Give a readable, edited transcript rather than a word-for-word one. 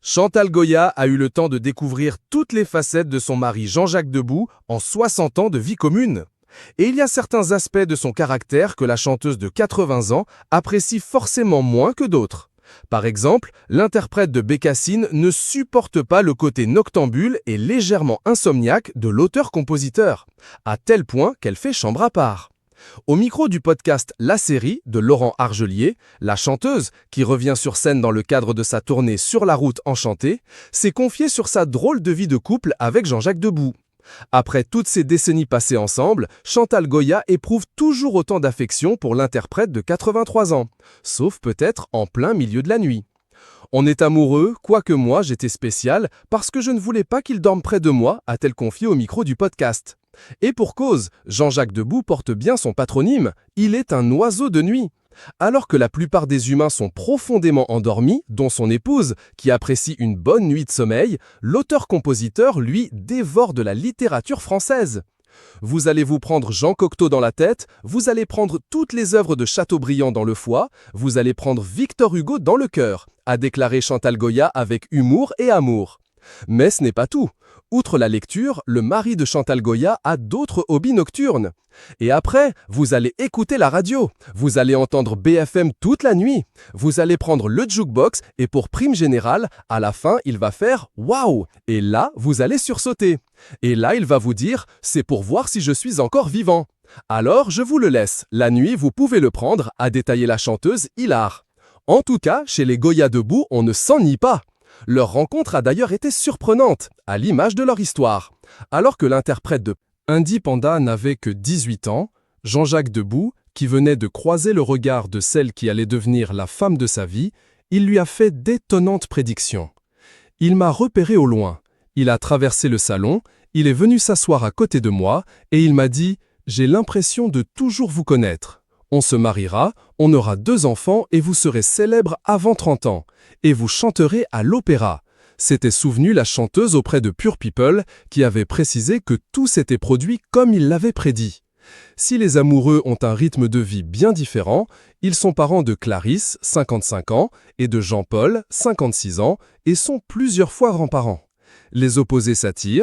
Chantal Goya a eu le temps de découvrir toutes les facettes de son mari Jean-Jacques Debout en 60 ans de vie commune. Et il y a certains aspects de son caractère que la chanteuse de 80 ans apprécie forcément moins que d'autres. Par exemple, l'interprète de Bécassine ne supporte pas le côté noctambule et légèrement insomniaque de l'auteur-compositeur, à tel point qu'elle fait chambre à part. Au micro du podcast La Série de Laurent Argelier, la chanteuse, qui revient sur scène dans le cadre de sa tournée Sur la route enchantée, s'est confiée sur sa drôle de vie de couple avec Jean-Jacques Debout. Après toutes ces décennies passées ensemble, Chantal Goya éprouve toujours autant d'affection pour l'interprète de 83 ans, sauf peut-être en plein milieu de la nuit. On est amoureux, quoique moi j'étais spécial, parce que je ne voulais pas qu'il dorme près de moi, a-t-elle confié au micro du podcast. Et pour cause, Jean-Jacques Debout porte bien son patronyme, il est un oiseau de nuit. Alors que la plupart des humains sont profondément endormis, dont son épouse, qui apprécie une bonne nuit de sommeil, l'auteur-compositeur, lui, dévore de la littérature française. Vous allez vous prendre Jean Cocteau dans la tête, vous allez prendre toutes les œuvres de Chateaubriand dans le foie, vous allez prendre Victor Hugo dans le cœur, a déclaré Chantal Goya avec humour et amour. Mais ce n'est pas tout. Outre la lecture, le mari de Chantal Goya a d'autres hobbies nocturnes. Et après, vous allez écouter la radio, vous allez entendre BFM toute la nuit, vous allez prendre le jukebox et pour prime générale, à la fin, il va faire « Waouh !» Et là, vous allez sursauter. Et là, il va vous dire « C'est pour voir si je suis encore vivant ». Alors, je vous le laisse. La nuit, vous pouvez le prendre, a détaillé la chanteuse Hilar. En tout cas, chez les Goya Debout, on ne s'ennuie pas. Leur rencontre a d'ailleurs été surprenante, à l'image de leur histoire. Alors que l'interprète de Indie Panda n'avait que 18 ans, Jean-Jacques Debout, qui venait de croiser le regard de celle qui allait devenir la femme de sa vie, il lui a fait d'étonnantes prédictions. Il m'a repéré au loin, il a traversé le salon, il est venu s'asseoir à côté de moi et il m'a dit « J'ai l'impression de toujours vous connaître. On se mariera, on aura 2 enfants et vous serez célèbre avant 30 ans. Et vous chanterez à l'opéra. » S'était souvenue la chanteuse auprès de Pure People qui avait précisé que tout s'était produit comme il l'avait prédit. Si les amoureux ont un rythme de vie bien différent, ils sont parents de Clarisse, 55 ans, et de Jean-Paul, 56 ans, et sont plusieurs fois grands-parents. Les opposés s'attirent.